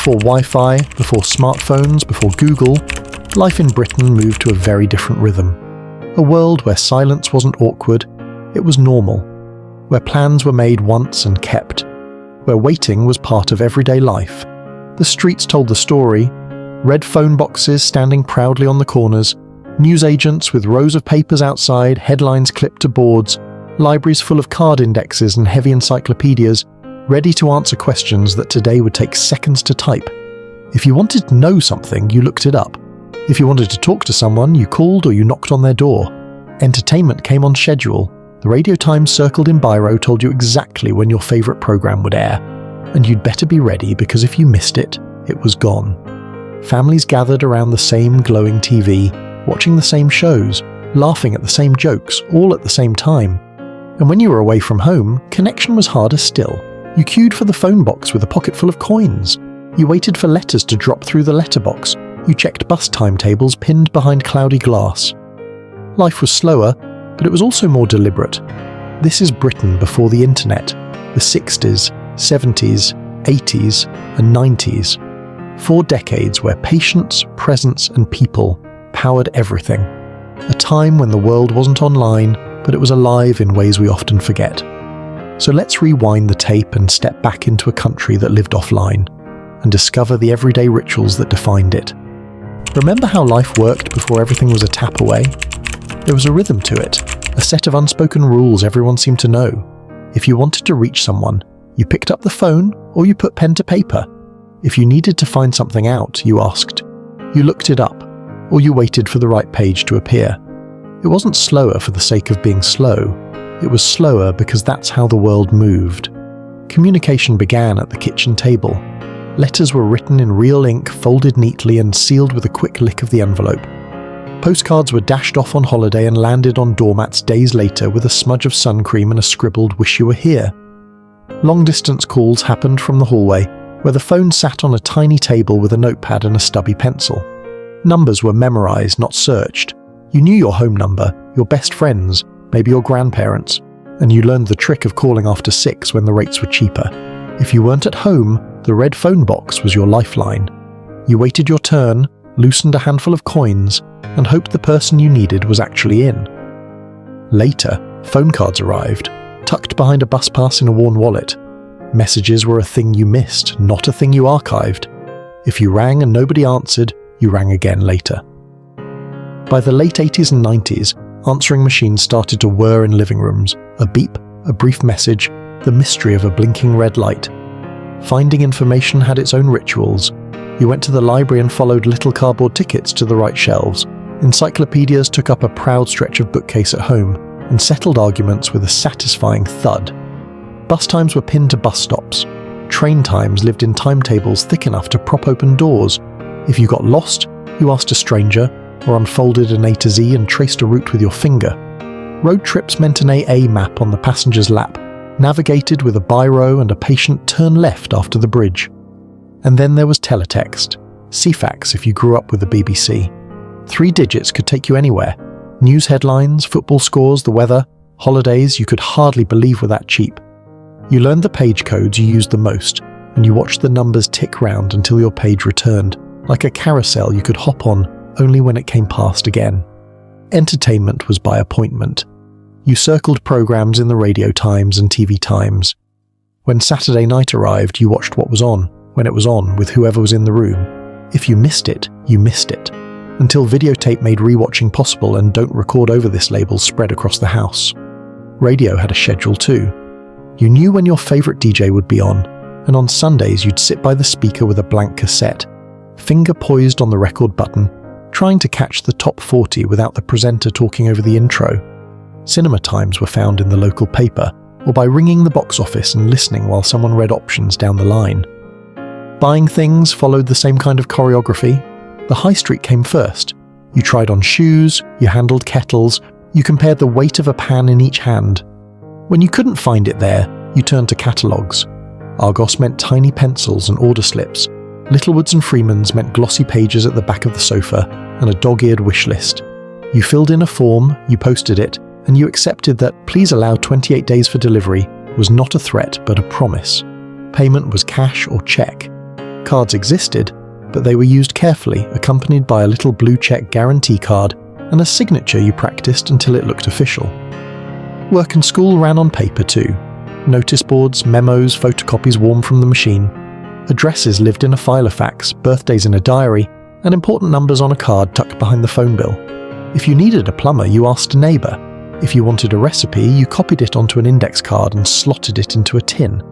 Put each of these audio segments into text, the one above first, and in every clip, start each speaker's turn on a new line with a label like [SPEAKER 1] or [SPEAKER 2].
[SPEAKER 1] Before Wi-Fi, before smartphones, before Google, life in Britain moved to a very different rhythm. A world where silence wasn't awkward, it was normal. Where plans were made once and kept. Where waiting was part of everyday life. The streets told the story, red phone boxes standing proudly on the corners, newsagents with rows of papers outside, headlines clipped to boards, libraries full of card indexes and heavy encyclopedias, ready to answer questions that today would take seconds to type. If you wanted to know something, you looked it up. If you wanted to talk to someone, you called or you knocked on their door. Entertainment came on schedule. The radio times circled in biro told you exactly when your favourite programme would air. And you'd better be ready because if you missed it, it was gone. Families gathered around the same glowing TV, watching the same shows, laughing at the same jokes, all at the same time. And when you were away from home, connection was harder still. You queued for the phone box with a pocket full of coins. You waited for letters to drop through the letterbox. You checked bus timetables pinned behind cloudy glass. Life was slower, but it was also more deliberate. This is Britain before the internet, the 60s, 70s, 80s, and 90s. 4 decades where patience, presence, and people powered everything. A time when the world wasn't online, but it was alive in ways we often forget. So let's rewind the tape and step back into a country that lived offline, and discover the everyday rituals that defined it. Remember how life worked before everything was a tap away? There was a rhythm to it, a set of unspoken rules everyone seemed to know. If you wanted to reach someone, you picked up the phone or you put pen to paper. If you needed to find something out, you asked. You looked it up, or you waited for the right page to appear. It wasn't slower for the sake of being slow. It was slower because that's how the world moved. Communication began at the kitchen table. Letters were written in real ink, folded neatly and sealed with a quick lick of the envelope. Postcards were dashed off on holiday and landed on doormats days later with a smudge of sun cream and a scribbled "Wish you were here." Long-distance calls happened from the hallway, where the phone sat on a tiny table with a notepad and a stubby pencil. Numbers were memorized, not searched. You knew your home number, your best friends, maybe your grandparents, and you learned the trick of calling after 6 when the rates were cheaper. If you weren't at home, the red phone box was your lifeline. You waited your turn, loosened a handful of coins, and hoped the person you needed was actually in. Later, phone cards arrived, tucked behind a bus pass in a worn wallet. Messages were a thing you missed, not a thing you archived. If you rang and nobody answered, you rang again later. By the late 80s and 90s, answering machines started to whir in living rooms. A beep, a brief message, the mystery of a blinking red light. Finding information had its own rituals. You went to the library and followed little cardboard tickets to the right shelves. Encyclopedias took up a proud stretch of bookcase at home, and settled arguments with a satisfying thud. Bus times were pinned to bus stops. Train times lived in timetables thick enough to prop open doors. If you got lost, you asked a stranger, or unfolded an A to Z and traced a route with your finger. Road trips meant an AA map on the passenger's lap, navigated with a biro and a patient turn left after the bridge. And then there was teletext, CFAX if you grew up with the BBC. 3 digits could take you anywhere. News headlines, football scores, the weather, holidays you could hardly believe were that cheap. You learned the page codes you used the most, and you watched the numbers tick round until your page returned, like a carousel you could hop on only when it came past again. Entertainment was by appointment. You circled programs in the radio times and TV times. When Saturday night arrived, you watched what was on, when it was on, with whoever was in the room. If you missed it, you missed it. Until videotape made rewatching possible and "Don't record over this" labels spread across the house. Radio had a schedule too. You knew when your favourite DJ would be on, and on Sundays you'd sit by the speaker with a blank cassette, finger poised on the record button, trying to catch the top 40 without the presenter talking over the intro. Cinema times were found in the local paper, or by ringing the box office and listening while someone read options down the line. Buying things followed the same kind of choreography. The high street came first. You tried on shoes, you handled kettles, you compared the weight of a pan in each hand. When you couldn't find it there, you turned to catalogues. Argos meant tiny pencils and order slips. Littlewoods and Freemans meant glossy pages at the back of the sofa and a dog-eared wish list. You filled in a form, you posted it, and you accepted that "please allow 28 days for delivery" was not a threat but a promise. Payment was cash or cheque. cards existed, but they were used carefully, accompanied by a little blue check guarantee card and a signature you practiced until it looked official. Work and school ran on paper too. Notice boards, memos, photocopies warm from the machine. Addresses lived in a filofax, birthdays in a diary, and important numbers on a card tucked behind the phone bill. If you needed a plumber, you asked a neighbour. If you wanted a recipe, you copied it onto an index card and slotted it into a tin.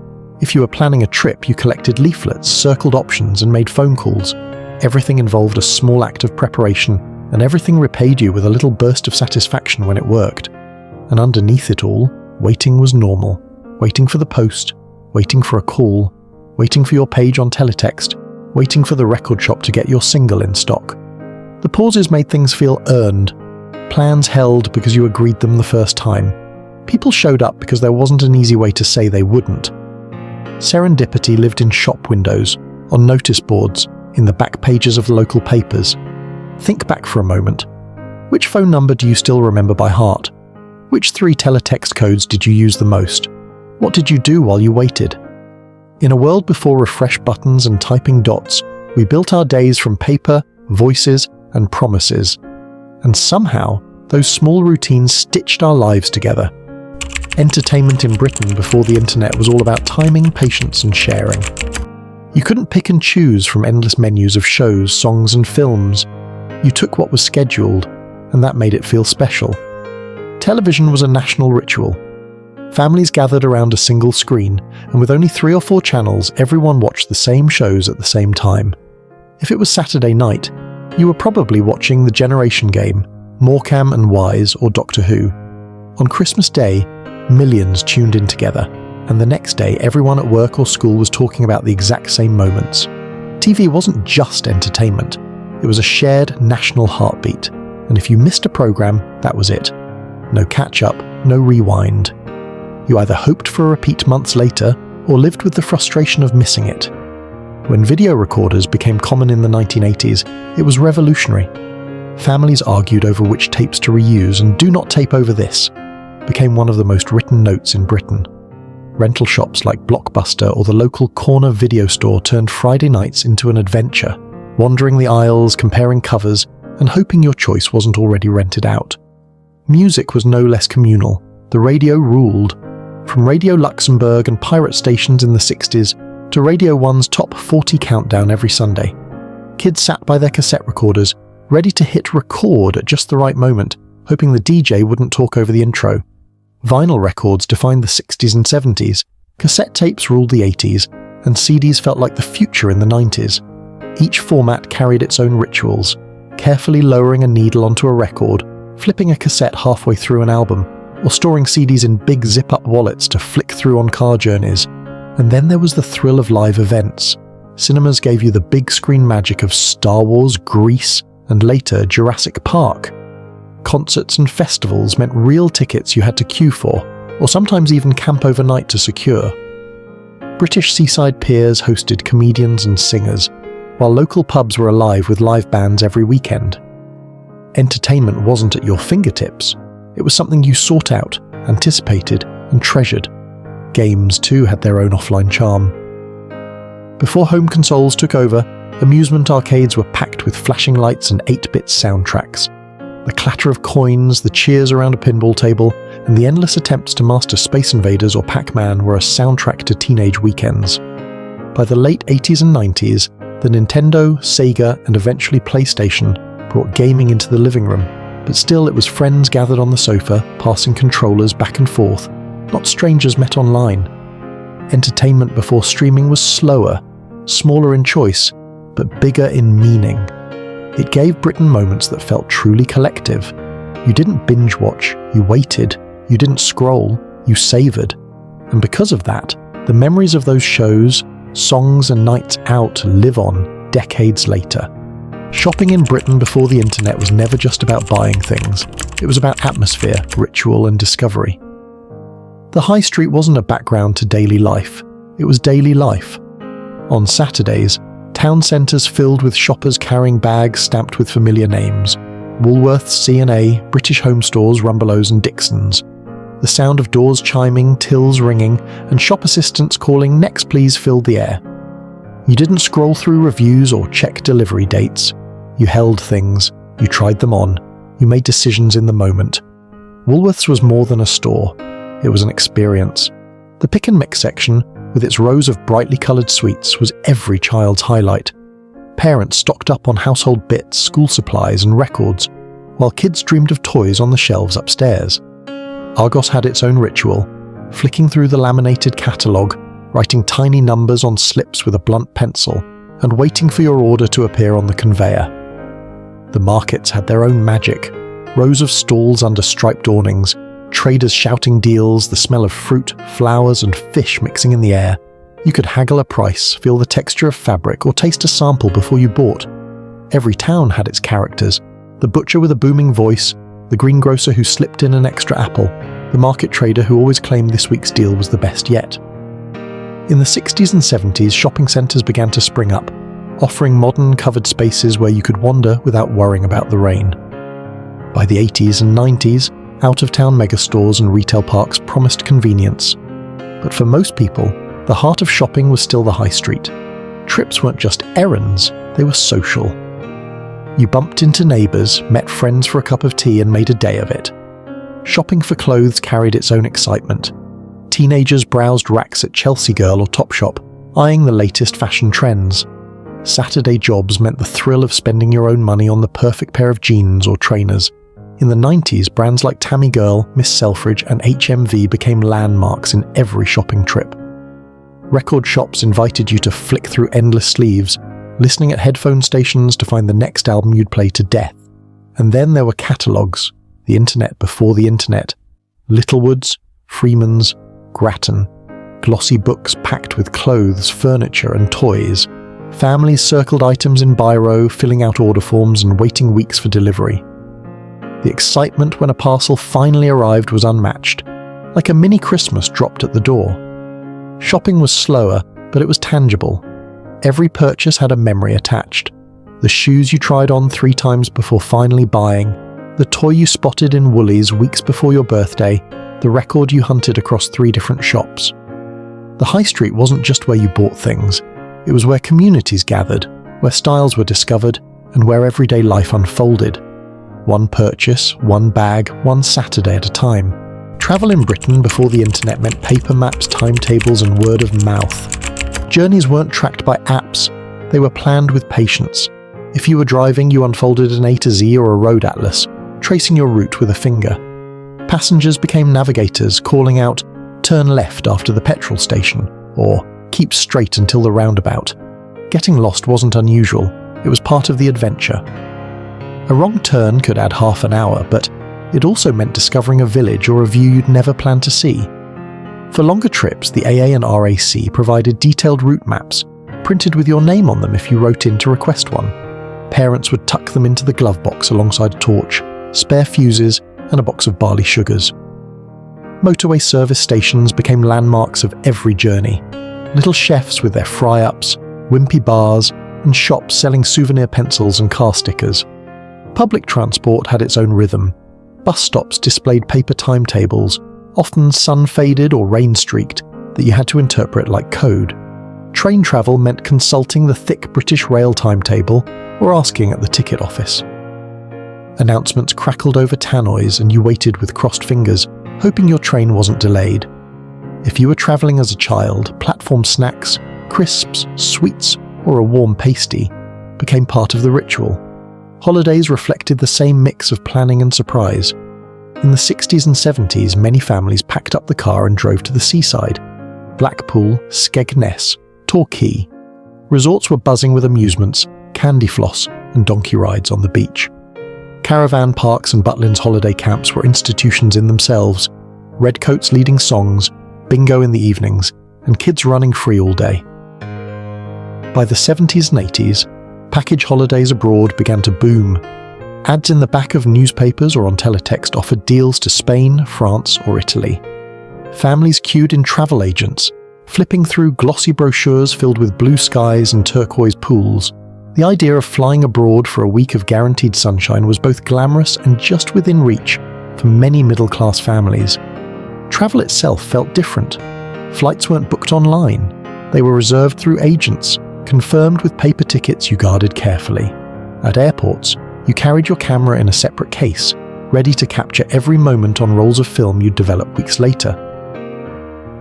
[SPEAKER 1] If you were planning a trip, you collected leaflets, circled options, and made phone calls. Everything involved a small act of preparation, and everything repaid you with a little burst of satisfaction when it worked. And underneath it all, waiting was normal. Waiting for the post, waiting for a call, waiting for your page on Teletext, waiting for the record shop to get your single in stock. The pauses made things feel earned. Plans held because you agreed them the first time. People showed up because there wasn't an easy way to say they wouldn't. Serendipity lived in shop windows, on notice boards, in the back pages of the local papers. Think back for a moment. Which phone number do you still remember by heart? Which 3 teletext codes did you use the most? What did you do while you waited? In a world before refresh buttons and typing dots, we built our days from paper, voices, and promises. And somehow, those small routines stitched our lives together. Entertainment in Britain before the internet was all about timing, patience, and sharing. You couldn't pick and choose from endless menus of shows, songs, and films. You took what was scheduled, and that made it feel special. Television was a national ritual. Families gathered around a single screen, and with only 3 or 4 channels, everyone watched the same shows at the same time. If it was Saturday night, you were probably watching The Generation Game, Morecambe and Wise, or Doctor Who. On Christmas Day, millions tuned in together, and the next day everyone at work or school was talking about the exact same moments. TV wasn't just entertainment, it was a shared national heartbeat, and if you missed a programme, that was it. No catch-up, no rewind. You either hoped for a repeat months later, or lived with the frustration of missing it. When video recorders became common in the 1980s, it was revolutionary. Families argued over which tapes to reuse, and "do not tape over this" became one of the most written notes in Britain. Rental shops like Blockbuster or the local corner video store turned Friday nights into an adventure, wandering the aisles, comparing covers, and hoping your choice wasn't already rented out. Music was no less communal. The radio ruled. From Radio Luxembourg and pirate stations in the 60s to Radio 1's top 40 countdown every Sunday. Kids sat by their cassette recorders, ready to hit record at just the right moment, hoping the DJ wouldn't talk over the intro. Vinyl records defined the 60s and 70s, cassette tapes ruled the 80s, and CDs felt like the future in the 90s. Each format carried its own rituals, carefully lowering a needle onto a record, flipping a cassette halfway through an album, or storing CDs in big zip-up wallets to flick through on car journeys. And then there was the thrill of live events. Cinemas gave you the big screen magic of Star Wars, Grease, and later Jurassic Park. Concerts and festivals meant real tickets you had to queue for, or sometimes even camp overnight to secure. British seaside piers hosted comedians and singers, while local pubs were alive with live bands every weekend. Entertainment wasn't at your fingertips. It was something you sought out, anticipated, and treasured. Games, too, had their own offline charm. Before home consoles took over, amusement arcades were packed with flashing lights and 8-bit soundtracks. The clatter of coins, the cheers around a pinball table, and the endless attempts to master Space Invaders or Pac-Man were a soundtrack to teenage weekends. By the late 80s and 90s, the Nintendo, Sega, and eventually PlayStation brought gaming into the living room, but still it was friends gathered on the sofa, passing controllers back and forth, not strangers met online. Entertainment before streaming was slower, smaller in choice, but bigger in meaning. It gave Britain moments that felt truly collective. You didn't binge watch, you waited, you didn't scroll, you savoured. And because of that, the memories of those shows, songs and nights out live on decades later. Shopping in Britain before the internet was never just about buying things. It was about atmosphere, ritual and discovery. The high street wasn't a background to daily life. It was daily life. On Saturdays, town centres filled with shoppers carrying bags stamped with familiar names. Woolworths, C&A, British Home Stores, Rumbelows and Dixons. The sound of doors chiming, tills ringing, and shop assistants calling "next please" filled the air. You didn't scroll through reviews or check delivery dates. You held things, you tried them on, you made decisions in the moment. Woolworths was more than a store. It was an experience. The pick and mix section, with its rows of brightly coloured sweets, was every child's highlight. Parents stocked up on household bits, school supplies and records, while kids dreamed of toys on the shelves upstairs. Argos had its own ritual, flicking through the laminated catalogue, writing tiny numbers on slips with a blunt pencil, and waiting for your order to appear on the conveyor. The markets had their own magic, rows of stalls under striped awnings, traders shouting deals, the smell of fruit, flowers and fish mixing in the air. You could haggle a price, feel the texture of fabric, or taste a sample before you bought. Every town had its characters, the butcher with a booming voice, the greengrocer who slipped in an extra apple, the market trader who always claimed this week's deal was the best yet. In the 60s and 70s, shopping centres began to spring up, offering modern covered spaces where you could wander without worrying about the rain. By the 80s and 90s, out-of-town megastores and retail parks promised convenience. But for most people, the heart of shopping was still the high street. Trips weren't just errands, they were social. You bumped into neighbours, met friends for a cup of tea and made a day of it. Shopping for clothes carried its own excitement. Teenagers browsed racks at Chelsea Girl or Topshop, eyeing the latest fashion trends. Saturday jobs meant the thrill of spending your own money on the perfect pair of jeans or trainers. In the 90s, brands like Tammy Girl, Miss Selfridge and HMV became landmarks in every shopping trip. Record shops invited you to flick through endless sleeves, listening at headphone stations to find the next album you'd play to death. And then there were catalogues, the internet before the internet. Littlewood's, Freeman's, Grattan. Glossy books packed with clothes, furniture and toys. Families circled items in biro, filling out order forms and waiting weeks for delivery. The excitement when a parcel finally arrived was unmatched, like a mini Christmas dropped at the door. Shopping was slower, but it was tangible. Every purchase had a memory attached. The shoes you tried on 3 times before finally buying, the toy you spotted in Woolies weeks before your birthday, the record you hunted across 3 different shops. The high street wasn't just where you bought things, it was where communities gathered, where styles were discovered, and where everyday life unfolded. One purchase, one bag, one Saturday at a time. Travel in Britain before the internet meant paper maps, timetables and word of mouth. Journeys weren't tracked by apps, they were planned with patience. If you were driving, you unfolded an A to Z or a road atlas, tracing your route with a finger. Passengers became navigators, calling out, "Turn left after the petrol station," or "Keep straight until the roundabout." Getting lost wasn't unusual, it was part of the adventure. A wrong turn could add half an hour, but it also meant discovering a village or a view you'd never planned to see. For longer trips, the AA and RAC provided detailed route maps, printed with your name on them if you wrote in to request one. Parents would tuck them into the glove box alongside a torch, spare fuses, and a box of barley sugars. Motorway service stations became landmarks of every journey. Little chefs with their fry-ups, Wimpy bars, and shops selling souvenir pencils and car stickers. Public transport had its own rhythm. Bus stops displayed paper timetables, often sun-faded or rain-streaked, that you had to interpret like code. Train travel meant consulting the thick British Rail timetable or asking at the ticket office. Announcements crackled over tannoys and you waited with crossed fingers, hoping your train wasn't delayed. If you were travelling as a child, platform snacks, crisps, sweets, or a warm pasty became part of the ritual. Holidays reflected the same mix of planning and surprise. In the 60s and 70s, many families packed up the car and drove to the seaside. Blackpool, Skegness, Torquay. Resorts were buzzing with amusements, candy floss, and donkey rides on the beach. Caravan parks and Butlins holiday camps were institutions in themselves, redcoats leading songs, bingo in the evenings, and kids running free all day. By the 70s and 80s, package holidays abroad began to boom. Ads in the back of newspapers or on teletext offered deals to Spain, France, or Italy. Families queued in travel agents, flipping through glossy brochures filled with blue skies and turquoise pools. The idea of flying abroad for a week of guaranteed sunshine was both glamorous and just within reach for many middle-class families. Travel itself felt different. Flights weren't booked online. They were reserved through agents, confirmed with paper tickets you guarded carefully. At airports, you carried your camera in a separate case, ready to capture every moment on rolls of film you'd develop weeks later.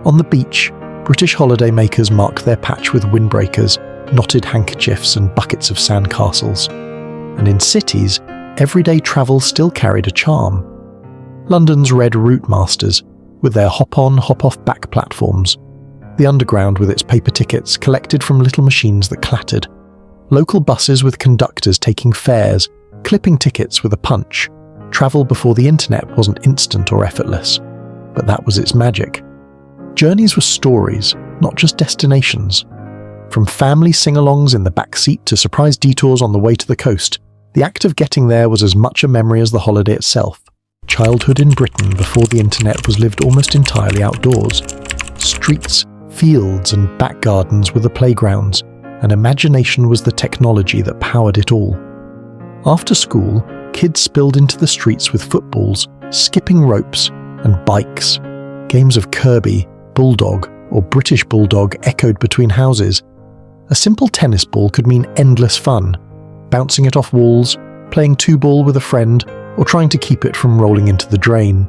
[SPEAKER 1] On the beach, British holidaymakers marked their patch with windbreakers, knotted handkerchiefs and buckets of sandcastles. And in cities, everyday travel still carried a charm. London's red route masters, with their hop-on, hop-off back platforms. The Underground with its paper tickets collected from little machines that clattered. Local buses with conductors taking fares, clipping tickets with a punch. Travel before the internet wasn't instant or effortless. But that was its magic. Journeys were stories, not just destinations. From family sing-alongs in the back seat to surprise detours on the way to the coast, the act of getting there was as much a memory as the holiday itself. Childhood in Britain before the internet was lived almost entirely outdoors. Streets, fields and back gardens were the playgrounds, and imagination was the technology that powered it all. After school, kids spilled into the streets with footballs, skipping ropes, and bikes. Games of Kirby, Bulldog, or British Bulldog echoed between houses. A simple tennis ball could mean endless fun, bouncing it off walls, playing two-ball with a friend, or trying to keep it from rolling into the drain.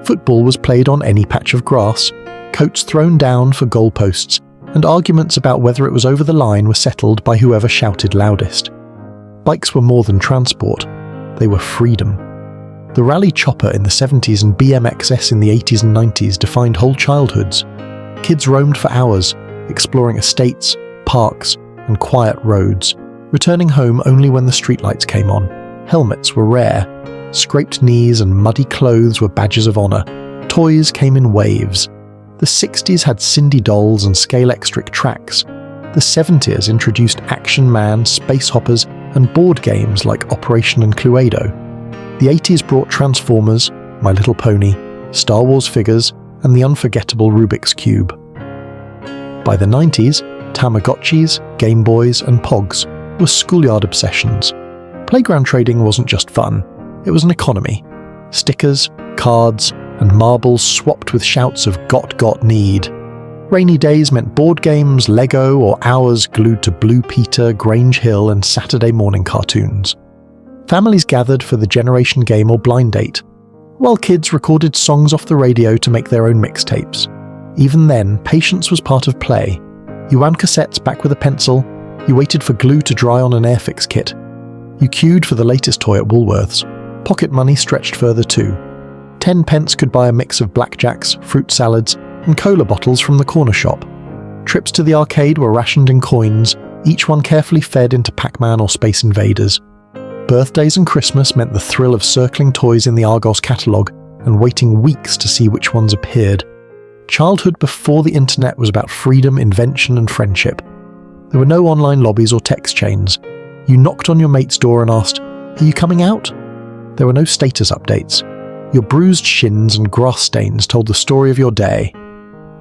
[SPEAKER 1] Football was played on any patch of grass, coats thrown down for goalposts, and arguments about whether it was over the line were settled by whoever shouted loudest. Bikes were more than transport, they were freedom. The rally chopper in the 70s and BMXs in the 80s and 90s defined whole childhoods. Kids roamed for hours, exploring estates, parks, and quiet roads, returning home only when the streetlights came on. Helmets were rare. Scraped knees and muddy clothes were badges of honour. Toys came in waves. The 60s had Cindy dolls and scale-extric tracks. The 70s introduced Action Man, Space Hoppers, and board games like Operation and Cluedo. The 80s brought Transformers, My Little Pony, Star Wars figures, and the unforgettable Rubik's Cube. By the 90s, Tamagotchis, Game Boys, and Pogs were schoolyard obsessions. Playground trading wasn't just fun, it was an economy. Stickers, cards, and marbles swapped with shouts of got need. Rainy days meant board games, Lego, or hours glued to Blue Peter, Grange Hill, and Saturday morning cartoons. Families gathered for the generation game or blind date, while kids recorded songs off the radio to make their own mixtapes. Even then, patience was part of play. You wound cassettes back with a pencil, you waited for glue to dry on an Airfix kit. You queued for the latest toy at Woolworths. Pocket money stretched further too. 10 pence could buy a mix of blackjacks, fruit salads, and cola bottles from the corner shop. Trips to the arcade were rationed in coins, each one carefully fed into Pac-Man or Space Invaders. Birthdays and Christmas meant the thrill of circling toys in the Argos catalogue and waiting weeks to see which ones appeared. Childhood before the internet was about freedom, invention, and friendship. There were no online lobbies or text chains. You knocked on your mate's door and asked, "Are you coming out?" There were no status updates. Your bruised shins and grass stains told the story of your day.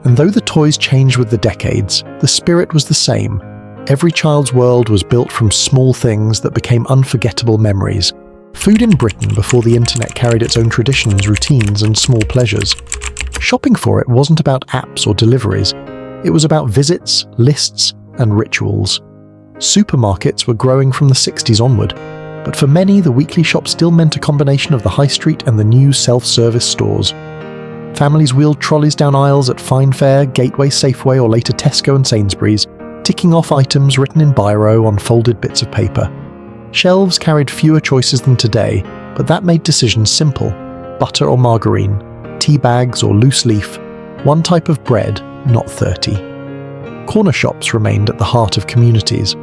[SPEAKER 1] And though the toys changed with the decades, the spirit was the same. Every child's world was built from small things that became unforgettable memories. Food in Britain before the internet carried its own traditions, routines, and small pleasures. Shopping for it wasn't about apps or deliveries. It was about visits, lists, and rituals. Supermarkets were growing from the 60s onward, but for many the weekly shop still meant a combination of the high street and the new self-service stores. Families wheeled trolleys down aisles at Fine Fair, Gateway, Safeway, or later Tesco and Sainsbury's, ticking off items written in biro on folded bits of paper. Shelves carried fewer choices than today, but that made decisions simple. Butter or margarine, tea bags or loose leaf, one type of bread, not 30. Corner shops remained at the heart of communities.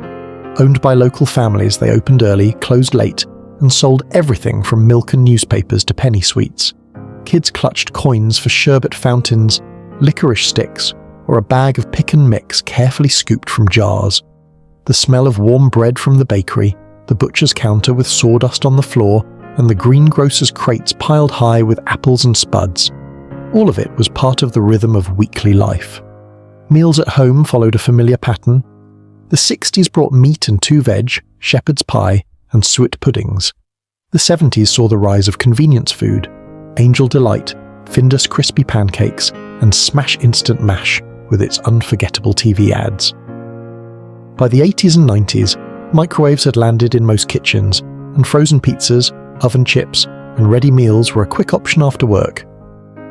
[SPEAKER 1] Owned by local families, they opened early, closed late, and sold everything from milk and newspapers to penny sweets. Kids clutched coins for sherbet fountains, licorice sticks, or a bag of pick and mix carefully scooped from jars. The smell of warm bread from the bakery, the butcher's counter with sawdust on the floor, and the greengrocer's crates piled high with apples and spuds. All of it was part of the rhythm of weekly life. Meals at home followed a familiar pattern. The 60s brought meat and 2 veg, shepherd's pie, and suet puddings. The 70s saw the rise of convenience food, Angel Delight, Findus crispy pancakes, and Smash Instant Mash with its unforgettable TV ads. By the 80s and 90s, microwaves had landed in most kitchens, and frozen pizzas, oven chips, and ready meals were a quick option after work.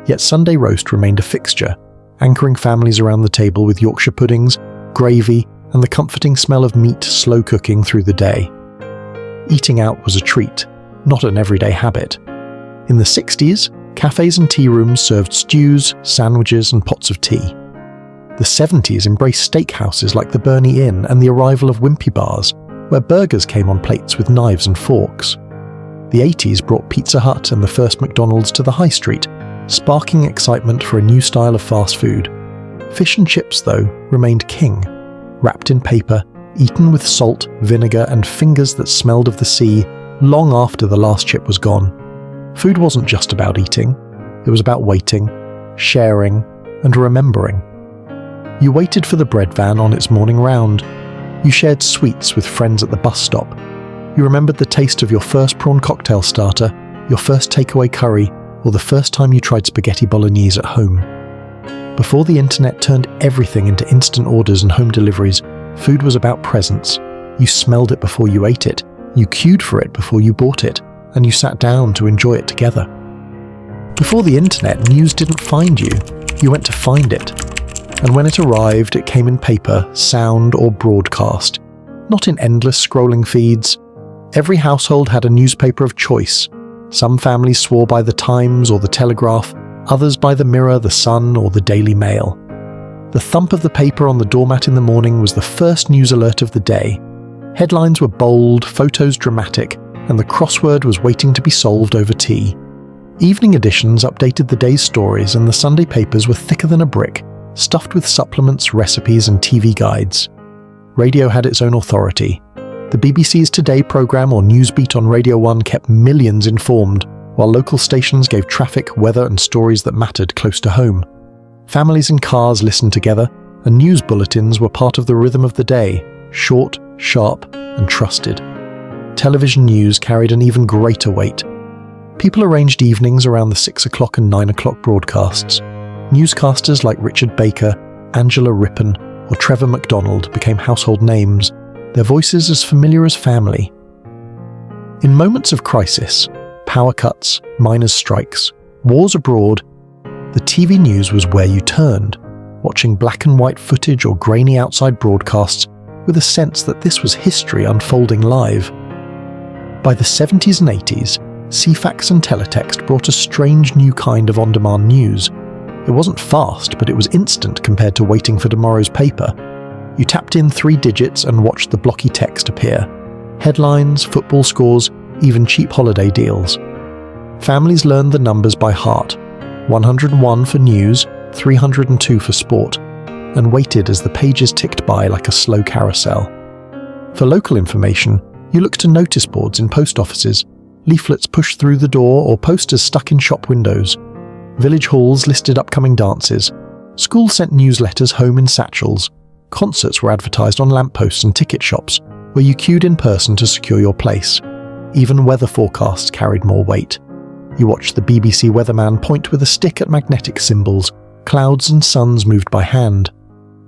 [SPEAKER 1] Yet Sunday roast remained a fixture, anchoring families around the table with Yorkshire puddings, gravy, and the comforting smell of meat slow cooking through the day. Eating out was a treat, not an everyday habit. In the 60s, cafes and tea rooms served stews, sandwiches, and pots of tea. The 70s embraced steakhouses like the Burney Inn and the arrival of Wimpy bars, where burgers came on plates with knives and forks. The 80s brought Pizza Hut and the first McDonald's to the high street, sparking excitement for a new style of fast food. Fish and chips, though, remained king, wrapped in paper, eaten with salt, vinegar, and fingers that smelled of the sea long after the last chip was gone. Food wasn't just about eating, it was about waiting, sharing, and remembering. You waited for the bread van on its morning round. You shared sweets with friends at the bus stop. You remembered the taste of your first prawn cocktail starter, your first takeaway curry, or the first time you tried spaghetti bolognese at home. Before the internet turned everything into instant orders and home deliveries, food was about presence. You smelled it before you ate it, you queued for it before you bought it, and you sat down to enjoy it together. Before the internet, news didn't find you, you went to find it. And when it arrived, it came in paper, sound, or broadcast, not in endless scrolling feeds. Every household had a newspaper of choice. Some families swore by the Times or the Telegraph, others by the Mirror, the Sun, or the Daily Mail. The thump of the paper on the doormat in the morning was the first news alert of the day. Headlines were bold, photos dramatic, and the crossword was waiting to be solved over tea. Evening editions updated the day's stories, and the Sunday papers were thicker than a brick, stuffed with supplements, recipes, and TV guides. Radio had its own authority. The BBC's Today programme or Newsbeat on Radio 1 kept millions informed, while local stations gave traffic, weather, and stories that mattered close to home. Families in cars listened together, and news bulletins were part of the rhythm of the day, short, sharp, and trusted. Television news carried an even greater weight. People arranged evenings around the 6 o'clock and 9 o'clock broadcasts. Newscasters like Richard Baker, Angela Rippon, or Trevor McDonald became household names, their voices as familiar as family. In moments of crisis, power cuts, miners' strikes, wars abroad, the TV news was where you turned, watching black and white footage or grainy outside broadcasts with a sense that this was history unfolding live. By the 70s and 80s, CFAX and Teletext brought a strange new kind of on-demand news. It wasn't fast, but it was instant compared to waiting for tomorrow's paper. You tapped in 3 digits and watched the blocky text appear. Headlines, football scores, even cheap holiday deals. Families learned the numbers by heart. 101 for news, 302 for sport, and waited as the pages ticked by like a slow carousel. For local information, you looked to notice boards in post offices, leaflets pushed through the door, or posters stuck in shop windows. Village halls listed upcoming dances. Schools sent newsletters home in satchels. Concerts were advertised on lampposts and ticket shops, where you queued in person to secure your place. Even weather forecasts carried more weight. You watched the BBC weatherman point with a stick at magnetic symbols. Clouds and suns moved by hand.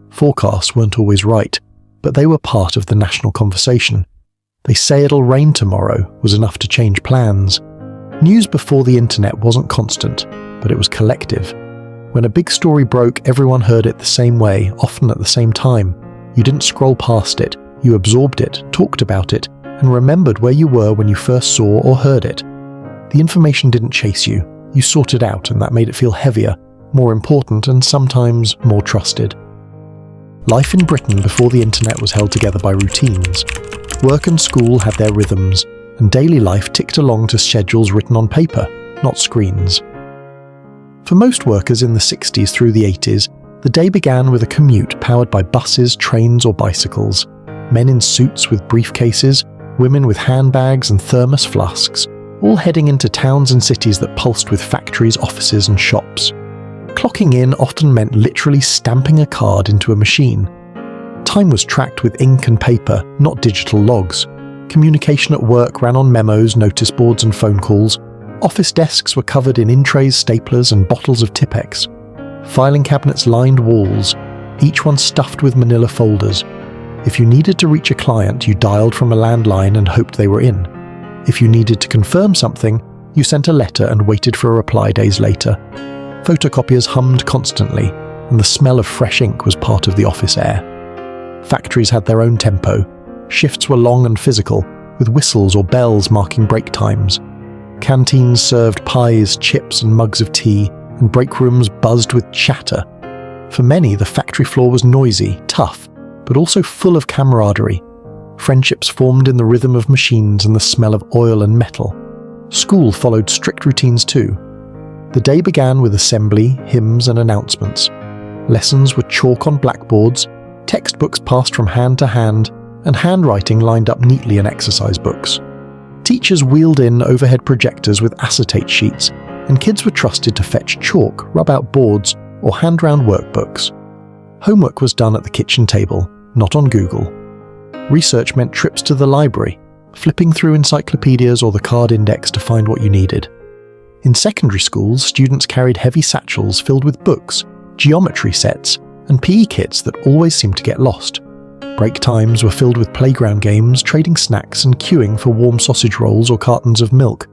[SPEAKER 1] Forecasts weren't always right, but they were part of the national conversation. "They say it'll rain tomorrow" was enough to change plans. News before the internet wasn't constant, but it was collective. When a big story broke, everyone heard it the same way, often at the same time. You didn't scroll past it, you absorbed it, talked about it, and remembered where you were when you first saw or heard it. The information didn't chase you, you sought it out, and that made it feel heavier, more important, and sometimes more trusted. Life in Britain before the internet was held together by routines. Work and school had their rhythms, and daily life ticked along to schedules written on paper, not screens. For most workers in the 60s through the 80s, the day began with a commute powered by buses, trains, or bicycles. Men in suits with briefcases, women with handbags and thermos flasks, all heading into towns and cities that pulsed with factories, offices, and shops. Clocking in often meant literally stamping a card into a machine. Time was tracked with ink and paper, not digital logs. Communication at work ran on memos, notice boards, and phone calls. Office desks were covered in in-trays, staplers, and bottles of Tipp-Ex. Filing cabinets lined walls, each one stuffed with manila folders. If you needed to reach a client, you dialed from a landline and hoped they were in. If you needed to confirm something, you sent a letter and waited for a reply days later. Photocopiers hummed constantly, and the smell of fresh ink was part of the office air. Factories had their own tempo. Shifts were long and physical, with whistles or bells marking break times. Canteens served pies, chips, and mugs of tea, and break rooms buzzed with chatter. For many, the factory floor was noisy, tough, but also full of camaraderie. Friendships formed in the rhythm of machines and the smell of oil and metal. School followed strict routines too. The day began with assembly, hymns, and announcements. Lessons were chalk on blackboards, textbooks passed from hand to hand, and handwriting lined up neatly in exercise books. Teachers wheeled in overhead projectors with acetate sheets, and kids were trusted to fetch chalk, rub out boards, or hand round workbooks. Homework was done at the kitchen table, not on Google. Research meant trips to the library, flipping through encyclopedias or the card index to find what you needed. In secondary schools, students carried heavy satchels filled with books, geometry sets, and PE kits that always seemed to get lost. Break times were filled with playground games, trading snacks, and queuing for warm sausage rolls or cartons of milk.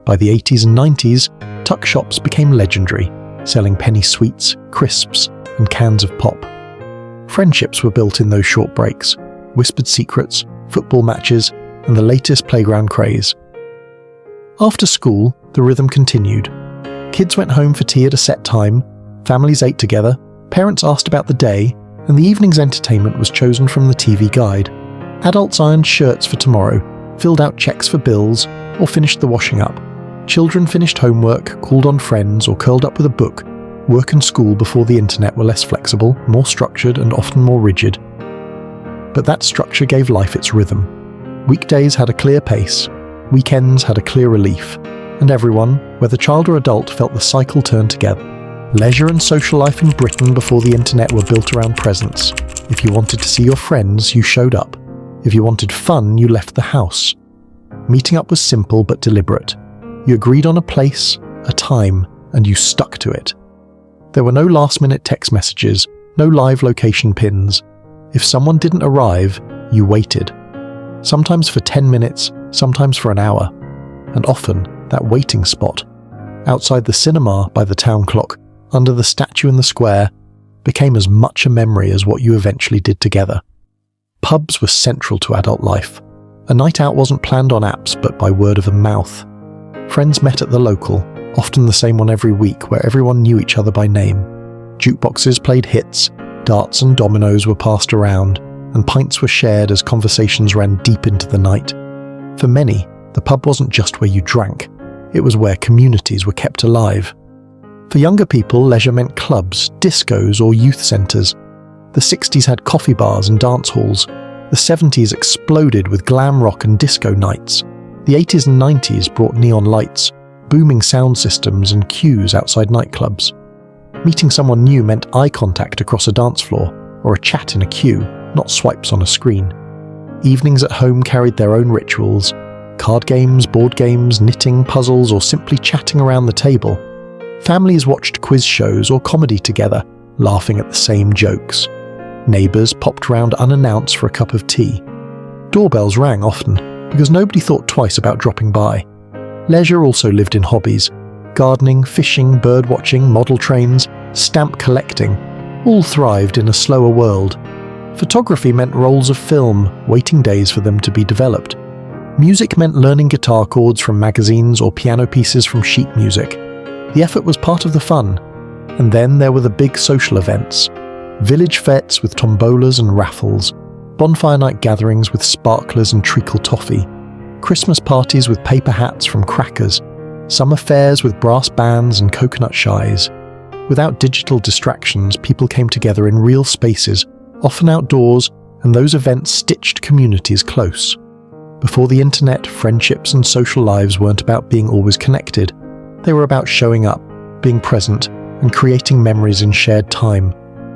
[SPEAKER 1] By the 80s and 90s, tuck shops became legendary, selling penny sweets, crisps, and cans of pop. Friendships were built in those short breaks, whispered secrets, football matches, and the latest playground craze. After school, the rhythm continued. Kids went home for tea at a set time, families ate together, parents asked about the day, and the evening's entertainment was chosen from the TV guide. Adults ironed shirts for tomorrow, filled out checks for bills, or finished the washing up. Children finished homework, called on friends, or curled up with a book. Work and school before the internet were less flexible, more structured, and often more rigid. But that structure gave life its rhythm. Weekdays had a clear pace, weekends had a clear relief, and everyone, whether child or adult, felt the cycle turn together. Leisure and social life in Britain before the internet were built around presence. If you wanted to see your friends, you showed up. If you wanted fun, you left the house. Meeting up was simple but deliberate. You agreed on a place, a time, and you stuck to it. There were no last-minute text messages, no live location pins. If someone didn't arrive, you waited. Sometimes for 10 minutes, sometimes for an hour. And often, that waiting spot, outside the cinema by the town clock, under the statue in the square, became as much a memory as what you eventually did together. Pubs were central to adult life. A night out wasn't planned on apps, but by word of the mouth. Friends met at the local, often the same one every week, where everyone knew each other by name. Jukeboxes played hits, darts and dominoes were passed around, and pints were shared as conversations ran deep into the night. For many, the pub wasn't just where you drank, it was where communities were kept alive. For younger people, leisure meant clubs, discos, or youth centres. The 60s had coffee bars and dance halls. The 70s exploded with glam rock and disco nights. The 80s and 90s brought neon lights, booming sound systems, and queues outside nightclubs. Meeting someone new meant eye contact across a dance floor, or a chat in a queue, not swipes on a screen. Evenings at home carried their own rituals. Card games, board games, knitting, puzzles, or simply chatting around the table. Families watched quiz shows or comedy together, laughing at the same jokes. Neighbours popped round unannounced for a cup of tea. Doorbells rang often, because nobody thought twice about dropping by. Leisure also lived in hobbies. Gardening, fishing, birdwatching, model trains, stamp collecting, all thrived in a slower world. Photography meant rolls of film, waiting days for them to be developed. Music meant learning guitar chords from magazines or piano pieces from sheet music. The effort was part of the fun. And then there were the big social events. Village fetes with tombolas and raffles, bonfire night gatherings with sparklers and treacle toffee, Christmas parties with paper hats from crackers, summer fairs with brass bands and coconut shies. Without digital distractions, people came together in real spaces, often outdoors, and those events stitched communities close. Before the internet, friendships and social lives weren't about being always connected. They were about showing up, being present, and creating memories in shared time.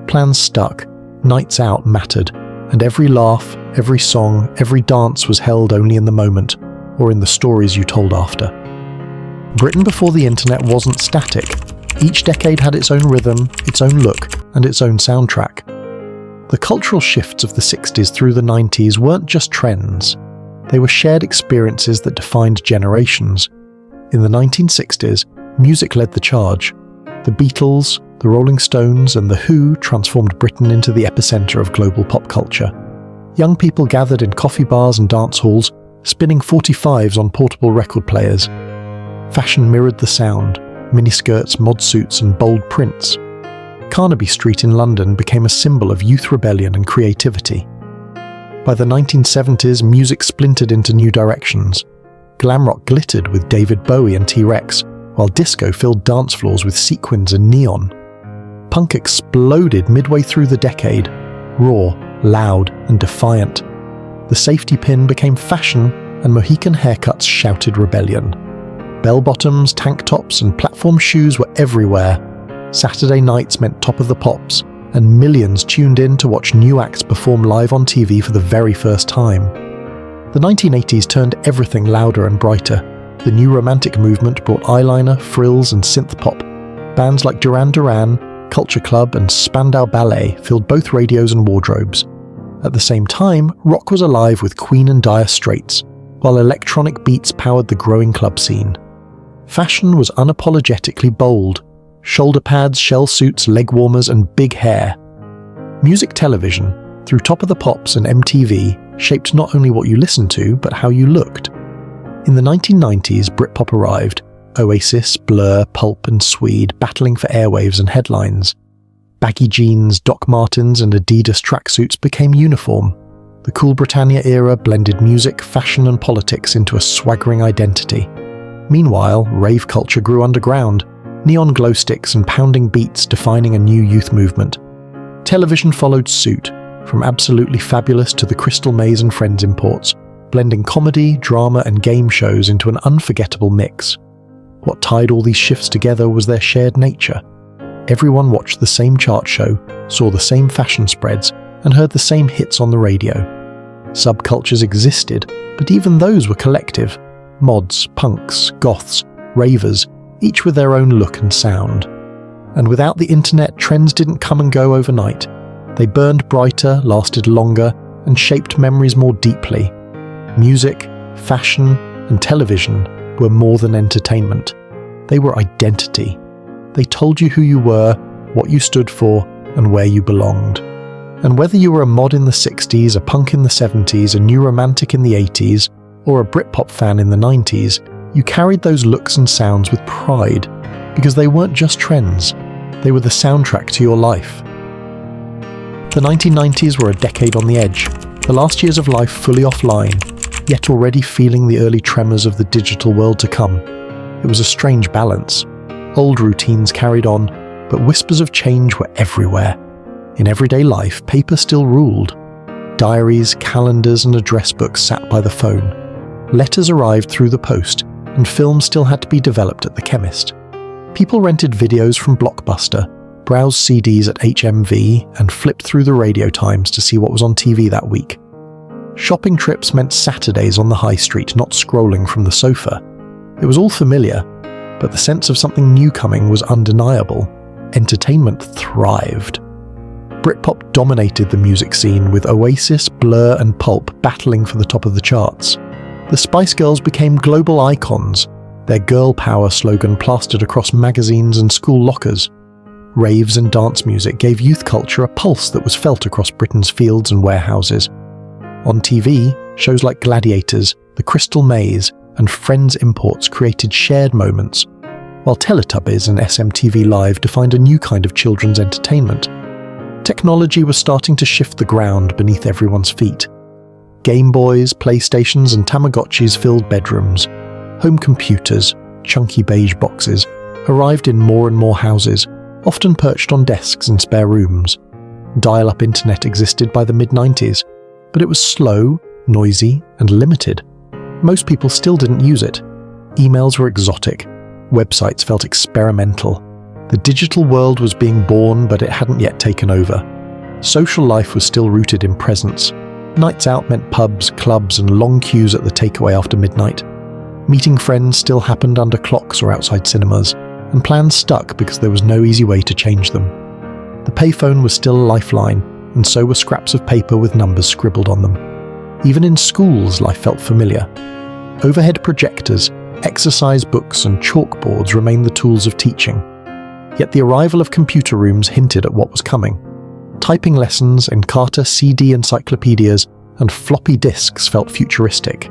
[SPEAKER 1] Plans stuck, nights out mattered, and every laugh, every song, every dance was held only in the moment, or in the stories you told after. Britain before the internet wasn't static. Each decade had its own rhythm, its own look, and its own soundtrack. The cultural shifts of the 60s through the 90s weren't just trends. They were shared experiences that defined generations. In the 1960s, music led the charge. The Beatles, the Rolling Stones, and The Who transformed Britain into the epicenter of global pop culture. Young people gathered in coffee bars and dance halls, spinning 45s on portable record players. Fashion mirrored the sound, miniskirts, mod suits, and bold prints. Carnaby Street in London became a symbol of youth rebellion and creativity. By the 1970s, music splintered into new directions. Glam rock glittered with David Bowie and T-Rex, while disco filled dance floors with sequins and neon. Punk exploded midway through the decade, raw, loud, and defiant. The safety pin became fashion, and Mohican haircuts shouted rebellion. Bell-bottoms, tank tops, and platform shoes were everywhere. Saturday nights meant Top of the Pops, and millions tuned in to watch new acts perform live on TV for the very first time. The 1980s turned everything louder and brighter. The new romantic movement brought eyeliner, frills, and synth pop. Bands like Duran Duran, Culture Club, and Spandau Ballet filled both radios and wardrobes. At the same time, rock was alive with Queen and Dire Straits, while electronic beats powered the growing club scene. Fashion was unapologetically bold. Shoulder pads, shell suits, leg warmers, and big hair. Music television, through Top of the Pops and MTV, shaped not only what you listened to, but how you looked. In the 1990s, Britpop arrived. Oasis, Blur, Pulp, and Swede battling for airwaves and headlines. Baggy jeans, Doc Martens, and Adidas tracksuits became uniform. The cool Britannia era blended music, fashion, and politics into a swaggering identity. Meanwhile, rave culture grew underground, neon glow sticks and pounding beats defining a new youth movement. Television followed suit, from Absolutely Fabulous to The Crystal Maze and Friends imports, blending comedy, drama, and game shows into an unforgettable mix. What tied all these shifts together was their shared nature. Everyone watched the same chart show, saw the same fashion spreads, and heard the same hits on the radio. Subcultures existed, but even those were collective. Mods, punks, goths, ravers, each with their own look and sound. And without the internet, trends didn't come and go overnight. They burned brighter, lasted longer, and shaped memories more deeply. Music, fashion, and television were more than entertainment. They were identity. They told you who you were, what you stood for, and where you belonged. And whether you were a mod in the 60s, a punk in the 70s, a new romantic in the 80s, or a Britpop fan in the 90s, you carried those looks and sounds with pride, because they weren't just trends, they were the soundtrack to your life. The 1990s were a decade on the edge, the last years of life fully offline, yet already feeling the early tremors of the digital world to come. It was a strange balance. Old routines carried on, but whispers of change were everywhere. In everyday life, paper still ruled. Diaries, calendars, and address books sat by the phone. Letters arrived through the post, and films still had to be developed at the chemist. People rented videos from Blockbuster, browsed CDs at HMV, and flipped through the radio times to see what was on TV that week. Shopping trips meant Saturdays on the high street, not scrolling from the sofa. It was all familiar, but the sense of something new coming was undeniable. Entertainment thrived. Britpop dominated the music scene, with Oasis, Blur, and Pulp battling for the top of the charts. The Spice Girls became global icons, their girl power slogan plastered across magazines and school lockers. Raves and dance music gave youth culture a pulse that was felt across Britain's fields and warehouses. On TV, shows like Gladiators, The Crystal Maze, and Friends imports created shared moments, while Teletubbies and SMTV Live defined a new kind of children's entertainment. Technology was starting to shift the ground beneath everyone's feet. Game Boys, PlayStations, and Tamagotchis filled bedrooms. Home computers, chunky beige boxes, arrived in more and more houses, often perched on desks in spare rooms. Dial-up internet existed by the mid-90s, but it was slow, noisy, and limited. Most people still didn't use it. Emails were exotic. Websites felt experimental. The digital world was being born, but it hadn't yet taken over. Social life was still rooted in presence. Nights out meant pubs, clubs, and long queues at the takeaway after midnight. Meeting friends still happened under clocks or outside cinemas, and plans stuck because there was no easy way to change them. The payphone was still a lifeline, and so were scraps of paper with numbers scribbled on them. Even in schools, life felt familiar. Overhead projectors, exercise books, and chalkboards remained the tools of teaching. Yet the arrival of computer rooms hinted at what was coming. Typing lessons, Encarta CD encyclopedias, and floppy disks felt futuristic.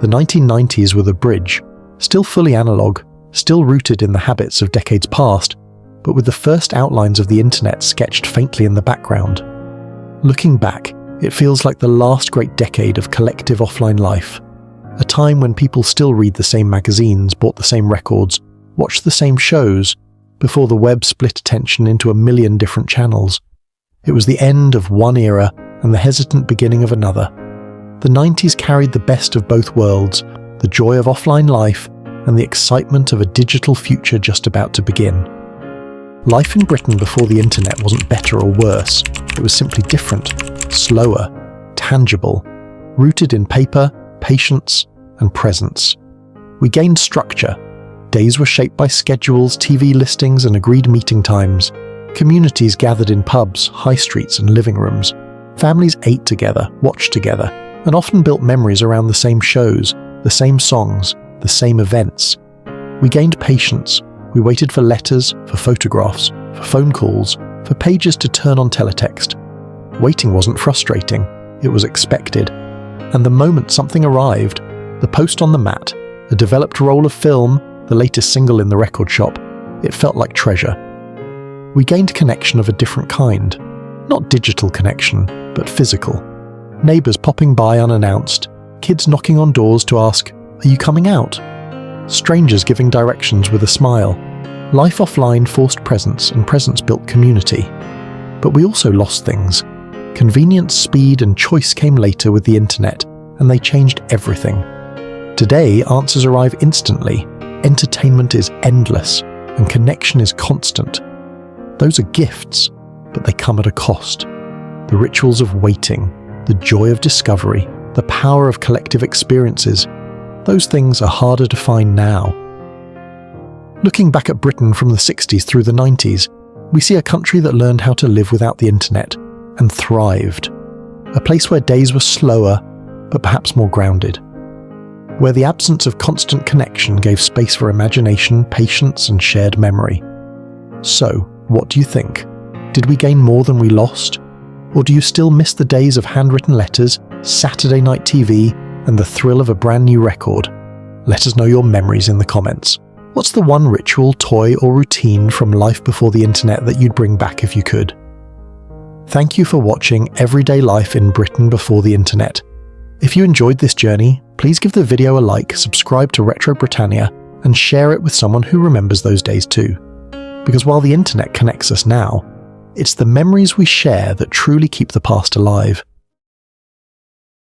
[SPEAKER 1] The 1990s were the bridge, still fully analog, still rooted in the habits of decades past, but with the first outlines of the internet sketched faintly in the background. Looking back, it feels like the last great decade of collective offline life, a time when people still read the same magazines, bought the same records, watched the same shows, before the web split attention into a million different channels. It was the end of one era and the hesitant beginning of another. The 90s carried the best of both worlds, the joy of offline life and the excitement of a digital future just about to begin. Life in Britain before the internet wasn't better or worse, it was simply different, slower, tangible, rooted in paper, patience, and presence. We gained structure. Days were shaped by schedules, TV listings, and agreed meeting times. Communities gathered in pubs, high streets, and living rooms. Families ate together, watched together, and often built memories around the same shows, the same songs, the same events. We gained patience. We waited for letters, for photographs, for phone calls, for pages to turn on teletext. Waiting wasn't frustrating, it was expected. And the moment something arrived, the post on the mat, a developed roll of film, the latest single in the record shop, it felt like treasure. We gained connection of a different kind. Not digital connection, but physical. Neighbours popping by unannounced, kids knocking on doors to ask, "Are you coming out?" Strangers giving directions with a smile. Life offline forced presence, and presence built community. But we also lost things. Convenience, speed, and choice came later with the internet, and they changed everything. Today, answers arrive instantly, entertainment is endless, and connection is constant. Those are gifts, but they come at a cost. The rituals of waiting, the joy of discovery, the power of collective experiences, those things are harder to find now. Looking back at Britain from the 60s through the 90s, we see a country that learned how to live without the internet and thrived. A place where days were slower, but perhaps more grounded. Where the absence of constant connection gave space for imagination, patience, and shared memory. So, what do you think? Did we gain more than we lost? Or do you still miss the days of handwritten letters, Saturday night TV, and the thrill of a brand new record? Let us know your memories in the comments. What's the one ritual, toy, or routine from life before the internet that you'd bring back if you could? Thank you for watching Everyday Life in Britain Before the Internet. If you enjoyed this journey, please give the video a like, subscribe to Retro Britannia, and share it with someone who remembers those days too. Because while the internet connects us now, it's the memories we share that truly keep the past alive.